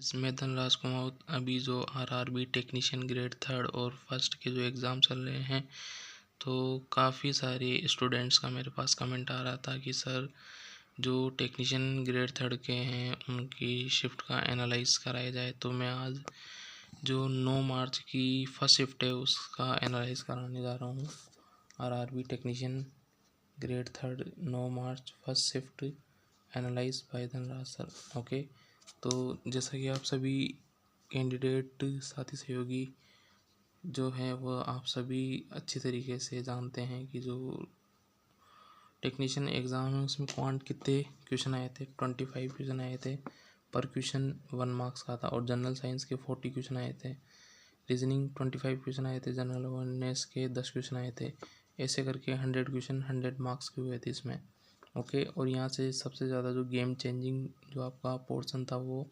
इसमें धनराज कुमावत अभी जो आरआरबी टेक्नीशियन ग्रेड 3 और फर्स्ट के जो एग्ज़ाम चल रहे हैं, तो काफ़ी सारे स्टूडेंट्स का मेरे पास कमेंट आ रहा था कि सर जो टेक्नीशियन ग्रेड 3 के हैं उनकी शिफ्ट का एनालाइज कराया जाए। तो मैं आज जो 9 मार्च की फर्स्ट शिफ्ट है उसका एनालाइज कराने जा रहा हूँ। RRB technician grade 3 9 March first shift analyse by Dhanraj sir. Okay, तो जैसा कि आप सभी कैंडिडेट साथी सहयोगी जो हैं वह आप सभी अच्छी तरीके से जानते हैं कि जो टेक्नीशियन एग्ज़ाम है उसमें क्वांट कितने क्वेश्चन आए थे। 25 क्वेश्चन आए थे, पर क्वेश्चन 1 मार्क्स का था। और जनरल साइंस के 40 क्वेश्चन आए थे, रीजनिंग 25 क्वेश्चन आए थे, जनरल अवेयरनेस के 10 क्वेश्चन आए थे। ऐसे करके 100 क्वेश्चन 100 मार्क्स के हुए थे इसमें। ओके, और यहाँ से सबसे ज़्यादा जो गेम चेंजिंग जो आपका पोर्शन था वो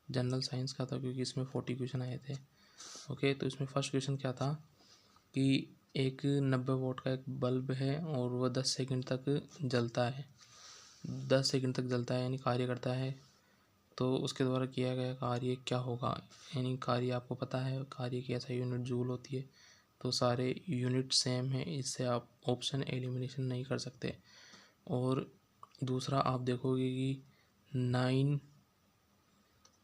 जनरल साइंस का था, क्योंकि इसमें 40 क्वेश्चन आए थे। ओके, तो इसमें फर्स्ट क्वेश्चन क्या था कि एक 90 वोल्ट का एक बल्ब है और वह 10 सेकंड तक जलता है। 10 सेकंड तक जलता है यानी कार्य करता है। तो उसके द्वारा किया गया कार्य क्या होगा, यानी कार्य आपको पता है कार्य की ऐसा यूनिट जूल होती है। तो सारे यूनिट सेम है, इससे आप ऑप्शन एलिमिनेशन नहीं कर सकते। और दूसरा आप देखोगे कि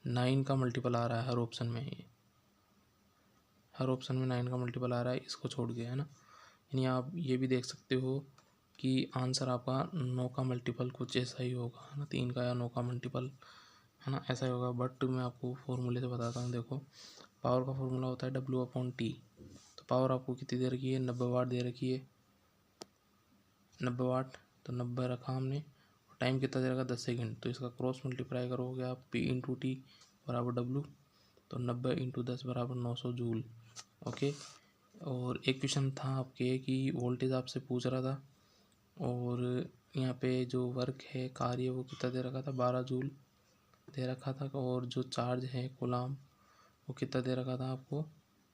9 का मल्टीपल आ रहा है हर ऑप्शन में। हर ऑप्शन में 9 का मल्टीपल आ रहा है, इसको छोड़ के, है ना। यानी आप ये भी देख सकते हो कि आंसर आपका 9 का मल्टीपल कुछ ऐसा ही होगा, है ना। 3 का या 9 का मल्टीपल, है ना, ऐसा ही होगा। बट मैं आपको फॉर्मूले से बताता हूँ। देखो, पावर का फॉर्मूला होता है W/T। तो पावर आपको कितनी दे रखी है, 90 वाट दे रखी है, 90 वाट। तो 90 रखा हमने, और टाइम कितना दे रखा, 10 सेकेंड। तो इसका क्रॉस मल्टीप्लाई करोगे आप, P/T बराबर W। तो 90 × 10 बराबर 900 जूल। ओके, और एक क्वेश्चन था आपके कि वोल्टेज आपसे पूछ रहा था, और यहाँ पे जो वर्क है कार्य वो कितना दे रखा था, 12 जूल दे रखा था। और जो चार्ज है कूलाम वो कितना दे रखा था आपको,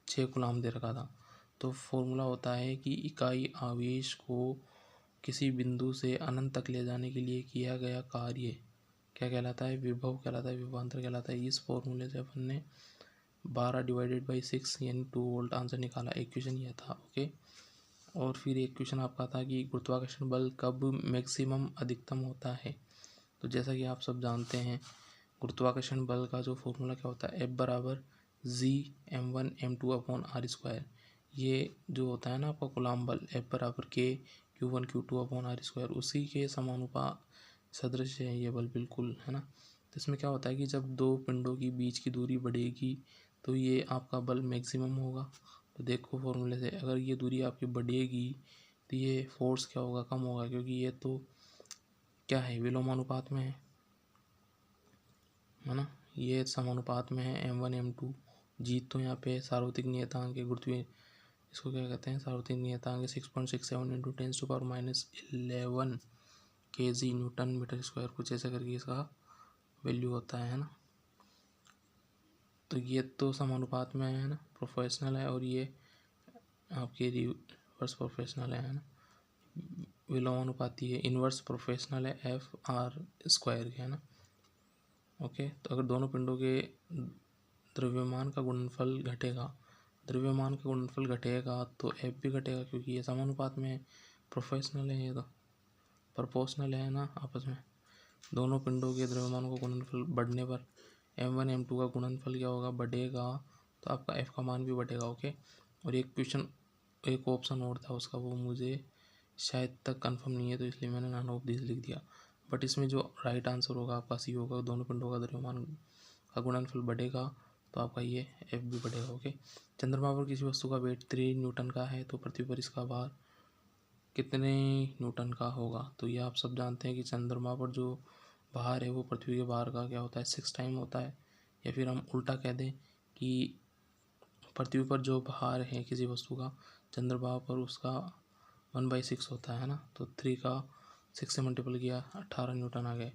6 कूलाम दे रखा था। तो फॉर्मूला होता है कि इकाई आवेश को किसी बिंदु से अनंत तक ले जाने के लिए किया गया कार्य क्या कहलाता है, विभव कहलाता है, विभवांतर कहलाता है। इस फॉर्मूले से अपन ने 12/6 यानी 2 वोल्ट आंसर निकाला। एक क्वेश्चन यह था। ओके, और फिर एक क्वेश्चन आपका था कि गुरुत्वाकर्षण बल कब मैक्सिमम अधिकतम होता है। तो जैसा कि आप सब जानते हैं, गुरुत्वाकर्षण बल का जो फॉर्मूला क्या होता है, F बराबर G m1m2/r²। ये जो होता है ना आपका कूलाम बल, F बराबर K Q1 Q2/r², उसी के समानुपात सदृश है ये बल, बिल्कुल, है ना। तो इसमें क्या होता है कि जब दो पिंडों की बीच की दूरी बढ़ेगी तो ये आपका बल मैक्सिमम होगा। तो देखो फॉर्मूले से, अगर ये दूरी आपकी बढ़ेगी तो ये फोर्स क्या होगा, कम होगा, क्योंकि ये तो क्या है, विलोमानुपात में है ना। ये समानुपात में है M1 M2। जी तो यहाँ पे सार्वत्रिक नियतांक है गुरुत्वीय, इसको क्या कहते हैं, सार्वत्रिक नियतांक 6.67 × 10⁻11 kg न्यूटन मीटर स्क्वायर, कुछ ऐसा करके इसका वैल्यू होता है ना। तो ये तो समानुपात में है ना, प्रोफेशनल है, और ये आपके रिवर्स प्रोफेशनल है ना, विलोमानुपाती है, इन्वर्स प्रोफेशनल है, F/r² के, है ना। ओके, तो अगर दोनों पिंडों के द्रव्यमान का गुणनफल घटेगा, द्रव्यमान का गुणनफल घटेगा तो F भी घटेगा, क्योंकि ये समानुपात में है, प्रोफेशनल है, ये तो प्रोपोर्शनल है ना आपस में। दोनों पिंडों के द्रव्यमान का गुणनफल बढ़ने पर M1 M2 का गुणनफल क्या होगा, बढ़ेगा, तो आपका F का मान भी बढ़ेगा। ओके, और एक क्वेश्चन, एक ऑप्शन और था उसका, वो मुझे शायद तक कंफर्म नहीं है, तो इसलिए मैंने नन ऑफ दिस लिख दिया। बट इसमें जो राइट आंसर होगा आपका सी होगा, दोनों पिंडों का द्रव्यमान का गुणनफल बढ़ेगा तो आपका ये F भी बढ़ेगा। ओके, चंद्रमा पर किसी वस्तु का वेट 3 न्यूटन का है, तो पृथ्वी पर इसका भार कितने न्यूटन का होगा। तो ये आप सब जानते हैं कि चंद्रमा पर जो भार है वो पृथ्वी के भार का क्या होता है, 6 टाइम होता है। या फिर हम उल्टा कह दें कि पृथ्वी पर जो भार है किसी वस्तु का, चंद्रमा पर उसका 1/6 होता है ना। तो 3 का 6 से मल्टीपल किया, 18 न्यूटन आ गए।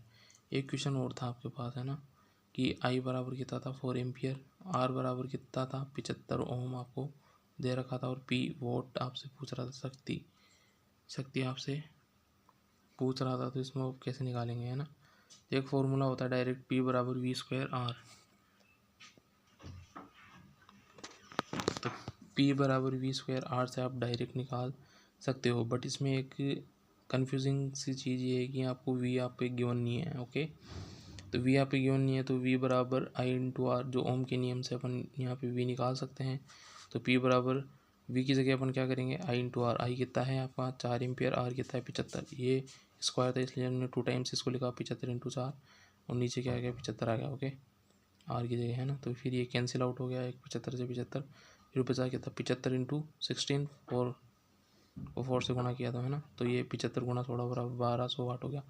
एक क्वेश्चन और था आपके पास, है ना, कि I बराबर कितना था, 4 एम्पियर, R बराबर कितना था, 75 ओम आपको दे रखा था, और P वोट आपसे पूछ रहा था, शक्ति आपसे पूछ रहा था। तो इसमें आप कैसे निकालेंगे, है ना। एक फॉर्मूला होता है डायरेक्ट, P बराबर V² R। P बराबर वी स्क्वायर आर से आप डायरेक्ट निकाल सकते हो, बट इसमें एक कन्फ्यूजिंग सी चीज़ ये है कि आपको वी आप पे गिवन नहीं है। ओके, तो वी यहाँ पे गिवन नहीं है, तो वी बराबर आई इंटू आर, जो ओम के नियम से अपन यहाँ पे वी निकाल सकते हैं। तो पी बराबर वी की जगह अपन क्या करेंगे, आई इंटू आर। आई कितना है आपका 4 एम्पियर, आर कितना है 75। ये स्क्वायर था इसलिए हमने 2 टाइम्स इसको लिखा 75 इंटू 4, और नीचे क्या आ गया 75 आ गया। ओके, आर की जगह है ना, तो फिर ये कैंसिल आउट हो गया, एक 75 से 75, फिर बचा क्या था 75 इंटू 16, और 4 से गुणा किया था है ना, तो ये 75 गुणा 16 बराबर 1200 वाट हो गया।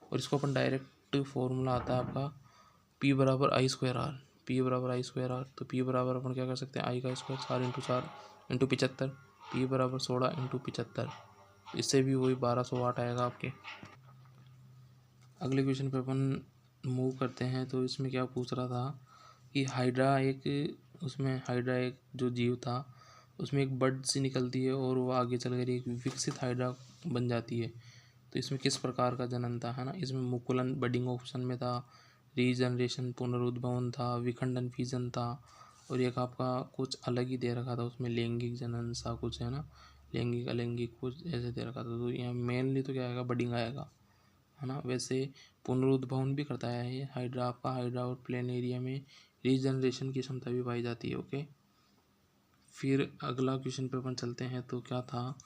और इसको अपन डायरेक्ट फॉर्मूला आता है आपका P बराबर आई स्क्वायर आर। P बराबर आई स्क्वायर आर, तो P बराबर अपन क्या कर सकते हैं, आई का स्क्वायर 4 इंटू 75, P बराबर 16 इंटू 75, इससे भी वही 1200 वाट आएगा आपके। अगले क्वेश्चन पे अपन मूव करते हैं। तो इसमें क्या पूछ रहा था कि हाइड्रा एक जो जीव था उसमें एक बड सी निकलती है और वो आगे चल कर एक विकसित हाइड्रा बन जाती है। तो इसमें किस प्रकार का जनन था, है ना। इसमें मुकुलन बडिंग ऑप्शन में था, रीजनरेशन पुनरुद्भवन था, विखंडन फीजन था, और एक आपका कुछ अलग ही दे रखा था उसमें लैंगिक जनन सा कुछ, है ना, लैंगिक अलैंगिक कुछ ऐसे दे रखा था। तो यहाँ मेनली तो क्या आएगा, बडिंग आएगा, है ना। वैसे पुनरुद्भवन भी करता है ये हाइड्रा आपका। हाइड्रा और प्लेन एरिया में रीजनरेशन की क्षमता भी पाई जाती है। ओके, फिर अगला क्वेश्चन पे अपन चलते हैं। तो क्या था,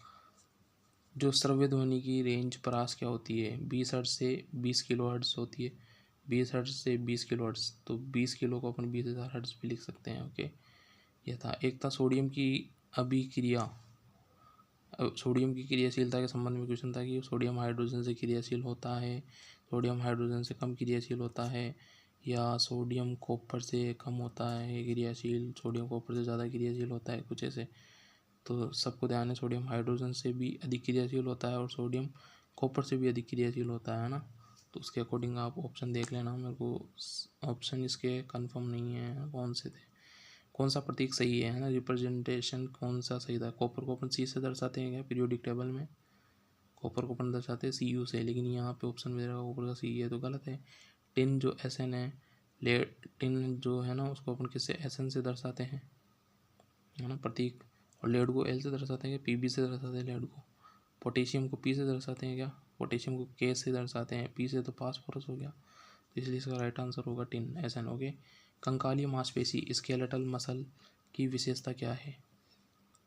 जो श्रव्य ध्वनि की रेंज परास क्या होती है, 20 हर्ट्ज से 20 किलो हर्ट्ज होती है। 20 हर्ट्ज से 20 किलो हर्ट्ज, तो 20 किलो को अपन 20,000 हर्ट्ज भी लिख सकते हैं। ओके, यह था। एक था सोडियम की अभिक्रिया, सोडियम की क्रियाशीलता के संबंध में क्वेश्चन था कि सोडियम हाइड्रोजन से क्रियाशील होता है, सोडियम हाइड्रोजन से कम क्रियाशील होता है, या सोडियम कॉपर से कम होता है क्रियाशील, सोडियम कॉपर से ज़्यादा क्रियाशील होता है, कुछ ऐसे। तो सबको ध्यान है, सोडियम हाइड्रोजन से भी अधिक क्रियाशील होता है और सोडियम कॉपर से भी अधिक क्रियाशील होता है ना। तो उसके अकॉर्डिंग आप ऑप्शन देख लेना, मेरे को ऑप्शन इसके कंफर्म नहीं है कौन से थे, कौन सा प्रतीक सही है ना, रिप्रेजेंटेशन कौन सा सही था। कॉपर को अपन सी से दर्शाते हैं क्या पीरियोडिक टेबल में, कॉपर को अपन दर्शाते हैं सी यू से, लेकिन यहाँ पे ऑप्शन में रहा कॉपर का सी है, तो गलत है। टिन जो एस एन है, टिन जो है ना उसको अपन किससे एस एन से दर्शाते हैं, है ना, प्रतीक। और लेड को एल से दर्शाते हैं क्या, पी बी से दर्शाते हैं लेड को। पोटेशियम को पी से दर्शाते हैं क्या, पोटेशियम को के से दर्शाते हैं, पी से तो फास्फोरस हो गया, तो इसलिए इसका राइट आंसर होगा टिन, एस एन। ओके, कंकालीय मांसपेशी स्केलेटल मसल की विशेषता क्या है।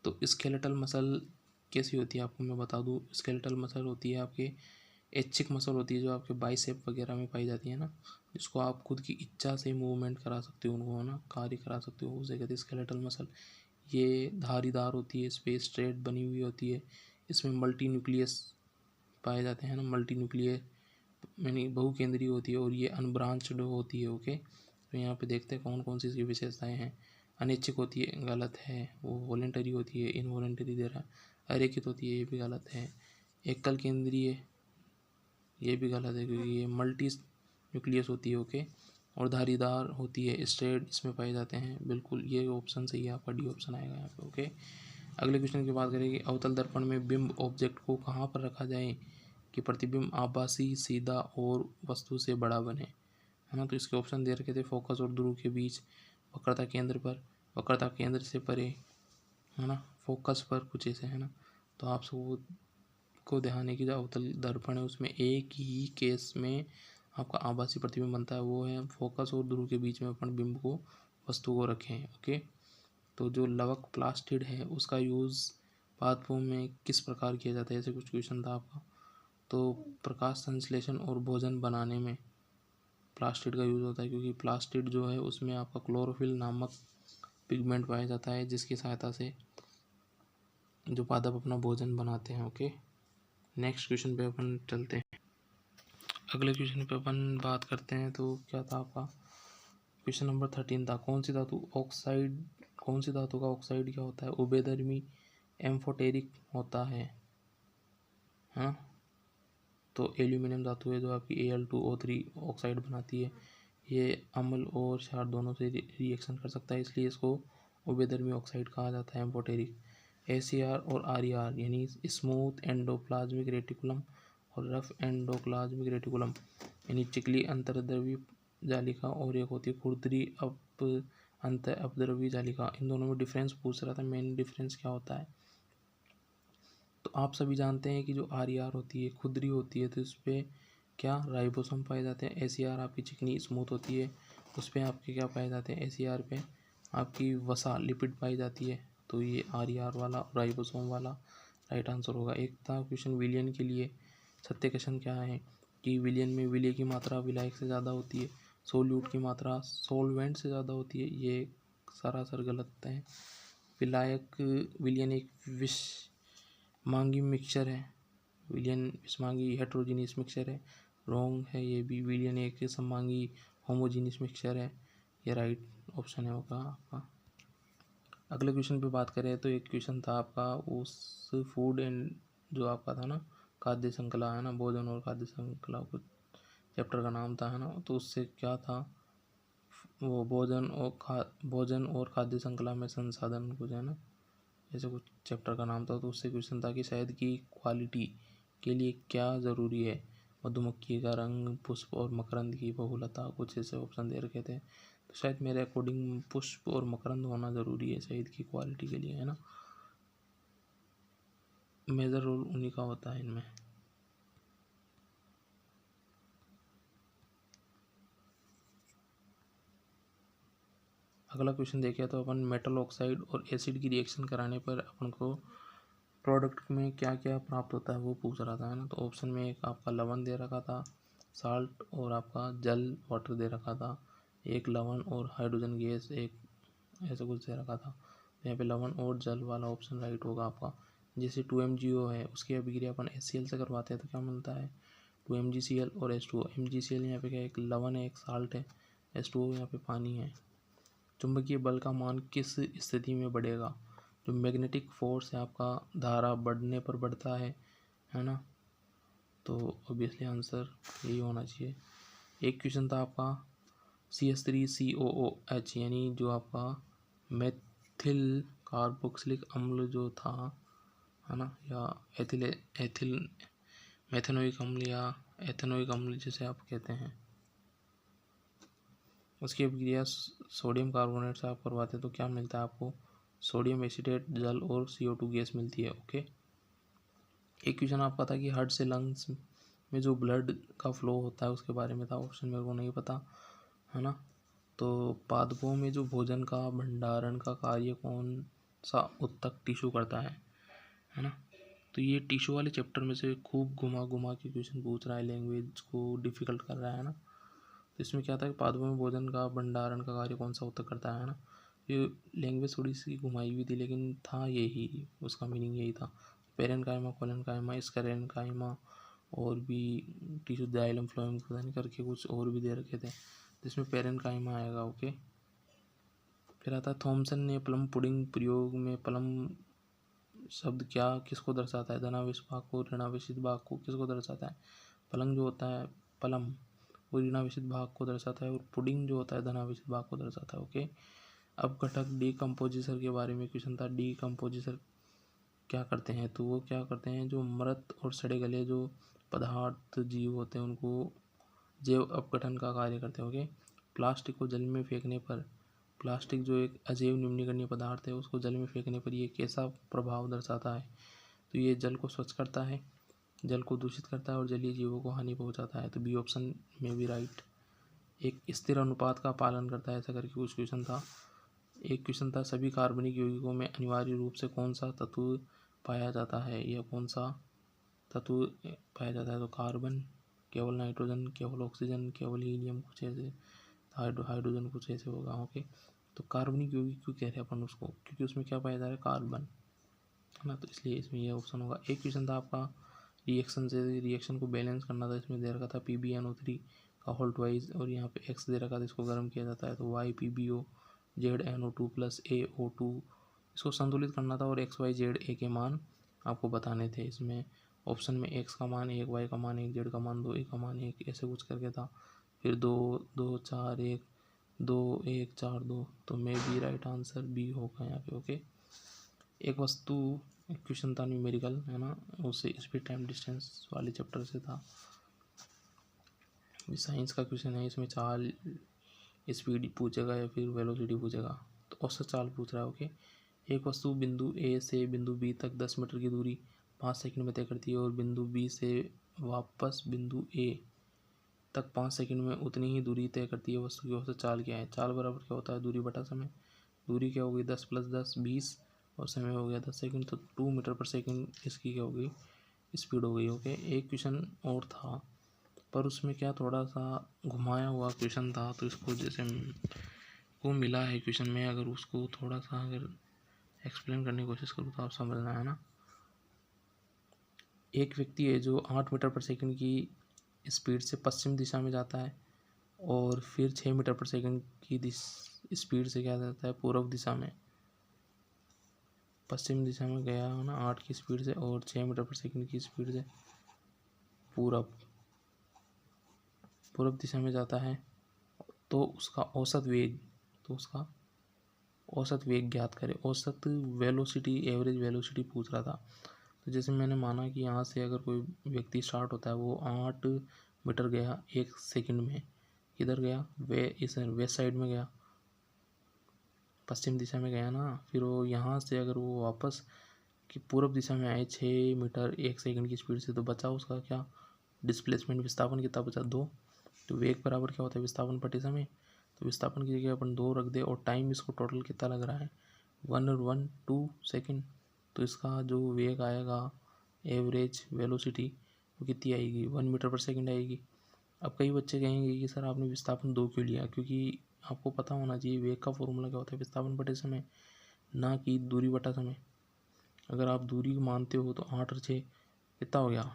तो स्केलेटल मसल कैसी होती है आपको मैं बता दूँ। स्केलेटल मसल होती है आपके ऐच्छिक मसल होती है, जो आपके बाइसेप वगैरह में पाई जाती है ना, जिसको आप खुद की इच्छा से मूवमेंट करा सकते हो, उनको, है ना, कार्य करा सकते हो, उसे कहते हैं स्केलेटल मसल। ये धारीदार होती है, इस पर स्ट्रेट बनी हुई होती है, इसमें मल्टी न्यूक्लियस पाए जाते हैं ना, मल्टी न्यूक्लियर यानी बहुकेंद्रीय होती है, और ये अनब्रांच्ड होती है। ओके, तो यहाँ पे देखते हैं कौन कौन सी इसकी विशेषताएं हैं। अनैच्छिक होती है, गलत है, वो वॉलेंटरी होती है, इनवॉलेंटरी दे रहा है। अरेखित होती है, ये भी गलत है। एकल केंद्रीय, ये भी गलत है क्योंकि ये मल्टी न्यूक्लियस होती है। ओके, और धारीदार होती है, स्ट्रेट इसमें पाए जाते हैं, बिल्कुल ये ऑप्शन सही है आपका, डी ऑप्शन आएगा यहाँ पे। ओके, अगले क्वेश्चन की बात करेंगे, अवतल दर्पण में बिंब ऑब्जेक्ट को कहाँ पर रखा जाए कि प्रतिबिंब आभासी, सीधा और वस्तु से बड़ा बने, है ना। तो इसके ऑप्शन दे रखे थे, फोकस और ध्रुव के बीच, वक्रता केंद्र पर, वक्रता केंद्र से परे, है ना, फोकस पर, कुछ ऐसे, है ना। तो आप सबको ध्यान है कि जो अवतल दर्पण है उसमें एक ही केस में आपका आभासी प्रतिबिंब बनता है, वो है फोकस और ध्रुव के बीच में अपन बिंब को, वस्तु को रखें। ओके, तो जो लवक प्लास्टिड है उसका यूज़ बाथरूम में किस प्रकार किया जाता है, ऐसे कुछ क्वेश्चन था आपका। तो प्रकाश संश्लेषण और भोजन बनाने में प्लास्टिड का यूज़ होता है, क्योंकि प्लास्टिड जो है उसमें आपका क्लोरोफिल नामक पिगमेंट पाया जाता है, जिसकी सहायता से जो पादप अपना भोजन बनाते हैं। ओके, नेक्स्ट क्वेश्चन पे अपन चलते हैं। अगले क्वेश्चन पे अपन बात करते हैं। तो क्या था आपका, क्वेश्चन नंबर 13 था, कौन सी धातु का ऑक्साइड क्या होता है, उभयधर्मी एम्फोटेरिक होता है। हाँ, तो एल्यूमिनियम धातु है जो आपकी Al2O3 ऑक्साइड बनाती है। ये अम्ल और क्षार दोनों से रिएक्शन कर सकता है, इसलिए इसको उभयधर्मी ऑक्साइड कहा जाता है, एम्फोटेरिक। ACR और RER यानी स्मूथ एंडोप्लाज्मिक रेटिकुलम और रफ एंडोप्लाज्मिक रेटिकुलम यानी चिकली अंतर्द्रव्य जालिका, और एक होती है खुरदरी अंत अपद्रव्य जालिका, इन दोनों में डिफरेंस पूछ रहा था, मेन डिफरेंस क्या होता है। तो आप सभी जानते हैं कि जो RER होती है खुदरी होती है, तो इस पर क्या राइबोसोम पाए जाते हैं। SER आपकी चिकनी स्मूथ होती है, उस पर आपके क्या पाए जाते हैं, SER पे आपकी वसा लिपिड पाई जाती है। तो ये RER वाला राइबोसोम वाला राइट आंसर होगा। एक था क्वेश्चन विलियन के लिए, सत्य क्वेश्चन क्या है कि विलियन में विलय की मात्रा विलायक से ज़्यादा होती है, सोल्यूट की मात्रा सोलवेंट से ज़्यादा होती है। ये सरासर गलत है। विलियन एक विष मांगी मिक्सचर है, विलियन विषमांगी हेट्रोजीनियस मिक्सचर है, रॉन्ग है ये भी। विलियन एक सममांगी होमोजीनियस मिक्सचर है, ये राइट ऑप्शन है होगा आपका। अगले क्वेश्चन पे बात करें तो एक क्वेश्चन था आपका उस फूड एंड जो आपका था ना खाद्य श्रृंखला है ना, भोजन और खाद्य श्रृंखला कुछ चैप्टर का नाम था है ना, तो उससे क्या था वो भोजन और खाद्य श्रृंखला में संसाधन कुछ है ना, ऐसे कुछ चैप्टर का नाम था। तो उससे क्वेश्चन था कि शहद की क्वालिटी के लिए क्या ज़रूरी है, मधुमक्खी का रंग, पुष्प और मकरंद की बहुलता, कुछ ऐसे ऑप्शन दे रखे थे। तो शायद मेरे अकॉर्डिंग पुष्प और मकरंद होना ज़रूरी है शहद की क्वालिटी के लिए है ना, मेजर रोल उन्हीं का होता है इनमें। अगला क्वेश्चन देखें तो अपन मेटल ऑक्साइड और एसिड की रिएक्शन कराने पर अपन को प्रोडक्ट में क्या क्या प्राप्त होता है वो पूछ रहा था है ना। तो ऑप्शन में एक आपका लवण दे रखा था, साल्ट, और आपका जल वाटर दे रखा था, एक लवण और हाइड्रोजन गैस एक ऐसा कुछ दे रखा था। तो यहाँ पे लवण और जल वाला ऑप्शन राइट होगा आपका। जैसे 2MgO है उसकी अभिक्रिया अपन HCl से करवाते हैं तो क्या मिलता है 2MgCl और H2O। MgCl यहाँ पे क्या एक लवण है, एक साल्ट है, H2O यहाँ पे पानी है। चुंबकीय बल का मान किस स्थिति में बढ़ेगा, जो मैग्नेटिक फोर्स है आपका धारा बढ़ने पर बढ़ता है ना, तो ऑब्वियसली आंसर यही होना चाहिए। एक क्वेश्चन था आपका CH3COOH यानी जो आपका मेथिल कार्बोक्सिलिक अम्ल जो था है ना, या एथिल मेथेनोइक अम्ल या एथेनोइक अम्ल जिसे आप कहते हैं, उसकी अभिक्रिया सोडियम कार्बोनेट से आप करवाते हैं तो क्या मिलता है आपको सोडियम एसीटेट, जल और CO2 गैस मिलती है। ओके। एक क्वेश्चन आपका था कि हार्ट से लंग्स में जो ब्लड का फ्लो होता है उसके बारे में था, ऑप्शन मेरे को नहीं पता है ना। तो पादपों में जो भोजन का भंडारण का कार्य कौन सा उत्तक टिश्यू करता है ना। तो ये टिश्यू वाले चैप्टर में से खूब घुमा घुमा के क्वेश्चन पूछ रहा है, लैंग्वेज को डिफिकल्ट कर रहा है ना। तो इसमें क्या था कि पादपों में भोजन का भंडारण का कार्य कौन सा उत्तक करता है ना। ये लैंग्वेज थोड़ी सी घुमाई हुई थी लेकिन था यही, उसका मीनिंग यही था। पेरेन्काइमा, कोलेनकाइमा, स्क्लेरेन्काइमा और भी टिश्यू जाइलम फ्लोएम पता नहीं करके कुछ और भी दे रखे थे, जिसमें पेरेन्काइमा आएगा। ओके। फिर आता है थॉमसन ने प्लम पुडिंग प्रयोग में प्लम शब्द क्या किसको दर्शाता है, धनावेश भाग को, ऋणावेशित भाग को, किसको दर्शाता है। पलंग जो होता है पलम वो ऋणावेशित भाग को दर्शाता है और पुडिंग जो होता है धनावेशित भाग को दर्शाता है। ओके। अब घटक डीकम्पोजिशन के बारे में क्वेश्चन था, डीकम्पोजिशन क्या करते हैं, तो वो क्या करते हैं जो मृत और सड़े गले जो पदार्थ जीव होते हैं उनको जैव अपघटन का कार्य करते हैं। ओके। प्लास्टिक को जल में फेंकने पर, प्लास्टिक जो एक अजैव निम्नीकरणीय पदार्थ है उसको जल में फेंकने पर ये कैसा प्रभाव दर्शाता है, तो ये जल को स्वच्छ करता है, जल को दूषित करता है और जलीय जीवों को हानि पहुंचाता है। तो बी ऑप्शन में भी राइट। एक स्थिर अनुपात का पालन करता है, ऐसा करके कुछ क्वेश्चन था। एक क्वेश्चन था सभी कार्बनिक यौगिकों में अनिवार्य रूप से कौन सा तत्व पाया जाता है, या कौन सा तत्व पाया जाता है, तो कार्बन, केवल नाइट्रोजन, केवल ऑक्सीजन, केवल हीलियम, कुछ ऐसे हाइड्रोजन कुछ ऐसे होगा। ओके। तो कार्बनिक यौगिक क्यों कह रहे हैं अपन उसको, क्योंकि उसमें क्या पाया जा रहा है कार्बन है ना, तो इसलिए इसमें यह ऑप्शन होगा। एक क्वेश्चन था आपका रिएक्शन से, रिएक्शन को बैलेंस करना था, इसमें दे रखा था PbNO3 का होल्ट वाइज और यहाँ पे X दे रखा था, इसको गर्म किया जाता है तो YPBO ZNO2 + AO2 इसको संतुलित करना था और XYZ के मान आपको बताने थे। इसमें ऑप्शन में X का मान 1, Y का मान 1, Z का मान 2, A का मान 1 ऐसे कुछ करके था। फिर 2 2 4 1 2 1 4 2, तो maybe right answer B होगा यहाँ पे। ओके। एक वस्तु क्वेश्चन था न्यूमेरिकल है ना, उससे स्पीड टाइम डिस्टेंस वाले चैप्टर से था, साइंस का क्वेश्चन है। इसमें चाल स्पीड पूछेगा या फिर वेलोसिटी पूछेगा। तो औसत चाल पूछ रहा है। ओके, एक वस्तु बिंदु ए से बिंदु बी तक 10 मीटर की दूरी 5 सेकंड में तय करती है और बिंदु बी से वापस बिंदु ए तक 5 सेकंड में उतनी ही दूरी तय करती है। वस्तु की औसत चाल क्या है? चाल बराबर क्या होता है? दूरी बटा समय। दूरी क्या होगी? 10 + 10 20 और समय हो गया 10 सेकंड, तो 2 मीटर पर सेकंड इसकी क्या होगी? स्पीड हो गई। ओके, एक क्वेश्चन और था पर उसमें क्या थोड़ा सा घुमाया हुआ क्वेश्चन था, तो इसको जैसे को मिला है क्वेश्चन में, अगर उसको थोड़ा सा अगर एक्सप्लेन करने की कोशिश करूँ तो आप समझना है ना। एक व्यक्ति है जो 8 मीटर पर सेकंड की स्पीड से पश्चिम दिशा में जाता है और फिर 6 मीटर पर सेकंड की स्पीड से क्या जाता है? पूर्व दिशा में। पश्चिम दिशा में गया ना 8 की स्पीड से और 6 मीटर पर सेकंड की स्पीड से पूर्व दिशा में जाता है, तो उसका औसत वेग ज्ञात करें। औसत वेलोसिटी, एवरेज वेलोसिटी पूछ रहा था। तो जैसे मैंने माना कि यहाँ से अगर कोई व्यक्ति स्टार्ट होता है, वो 8 मीटर गया 1 सेकंड में, किधर गया? इस वेस्ट साइड में गया, पश्चिम दिशा में गया ना। फिर वो यहाँ से अगर वो वापस कि पूर्व दिशा में आए 6 मीटर 1 सेकंड की स्पीड से, तो बचा उसका क्या? डिस्प्लेसमेंट, विस्थापन कितना बचा? 2। तो वेग बराबर क्या होता है? विस्थापन बटे समय। तो विस्थापन की जगह अपन 2 रख दे और टाइम इसको टोटल कितना लग रहा है? 1 और 1 2 सेकेंड। तो इसका जो वेग आएगा, एवरेज वेलोसिटी, वो कितनी आएगी? 1 मीटर पर सेकंड आएगी। अब कई बच्चे कहेंगे कि सर आपने विस्थापन 2 क्यों लिया? क्योंकि आपको पता होना चाहिए वेग का फॉर्मूला क्या होता है? विस्थापन बटे समय, ना कि दूरी बटा समय। अगर आप दूरी मानते हो तो 8 और 6 कितना हो गया?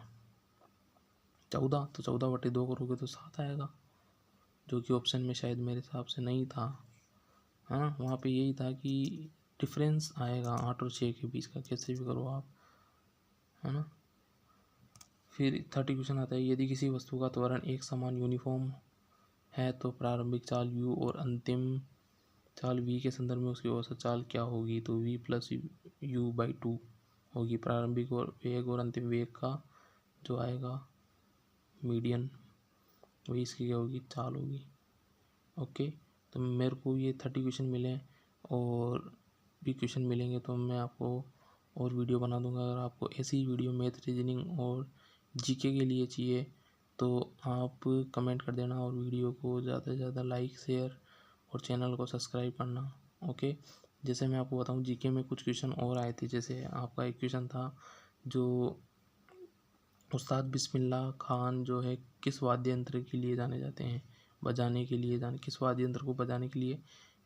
14। तो 14 बटे 2 करोगे तो 7 आएगा, जो कि ऑप्शन में शायद मेरे हिसाब से नहीं था। हाँ, वहाँ पे यही था कि डिफरेंस आएगा 8 और 6 के बीच का, कैसे भी करो आप, है ना। फिर 30 क्वेश्चन आता है, यदि किसी वस्तु का त्वरण एक समान यूनिफॉर्म है तो प्रारंभिक चाल u और अंतिम चाल v के संदर्भ में उसकी औसत चाल क्या होगी? तो v + u/2 होगी। प्रारंभिक और वेग और अंतिम वेग का जो आएगा मीडियन, वही इसकी क्या होगी? चाल होगी। ओके, तो मेरे को ये 30 क्वेश्चन मिले और भी क्वेश्चन मिलेंगे तो मैं आपको और वीडियो बना दूंगा। अगर आपको ऐसी वीडियो मैथ, रीजनिंग और जीके के लिए चाहिए तो आप कमेंट कर देना और वीडियो को ज़्यादा से ज़्यादा लाइक, शेयर और चैनल को सब्सक्राइब करना। ओके, जैसे मैं आपको बताऊं, जीके में कुछ क्वेश्चन और आए थे। जैसे आपका एक क्वेश्चन था जो उस्ताद बिस्मिल्लाह खान जो है किस वाद्य यंत्र के लिए जाने जाते हैं? बजाने के लिए किस वाद्य यंत्र को बजाने के लिए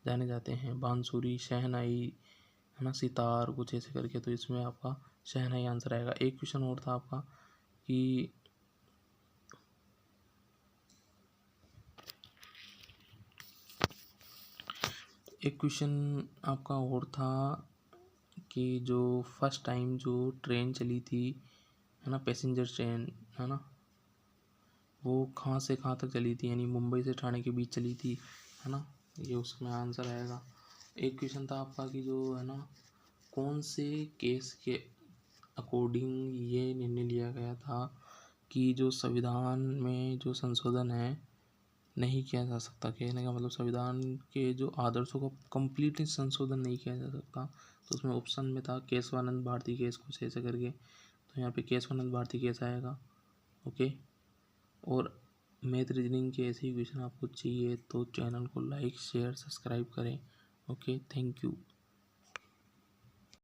जाने जाते हैं? बांसुरी, शहनाई, है ना, सितार, कुछ ऐसे करके। तो इसमें आपका शहनाई आंसर आएगा। एक क्वेश्चन और था आपका कि कि जो फर्स्ट टाइम जो ट्रेन चली थी, है ना, पैसेंजर ट्रेन, है ना, वो कहाँ से कहाँ तक चली थी? यानी मुंबई से ठाणे के बीच चली थी, है ना। ये उसमें आंसर आएगा। एक क्वेश्चन था आपका कि जो है ना, कौन से केस के अकॉर्डिंग ये निर्णय लिया गया था कि जो संविधान में जो संशोधन है नहीं किया जा सकता। कहने का मतलब संविधान के जो आदर्शों का कंप्लीटली संशोधन नहीं किया जा सकता। तो उसमें ऑप्शन में था केशवानंद भारती केस, कुछ ऐसे करके। तो यहाँ पे केशवानंद भारती केस आएगा। ओके, और मैथ, रीजनिंग के ऐसे ही क्वेश्चन आपको चाहिए तो चैनल को लाइक, शेयर, सब्सक्राइब करें। Okay, thank you.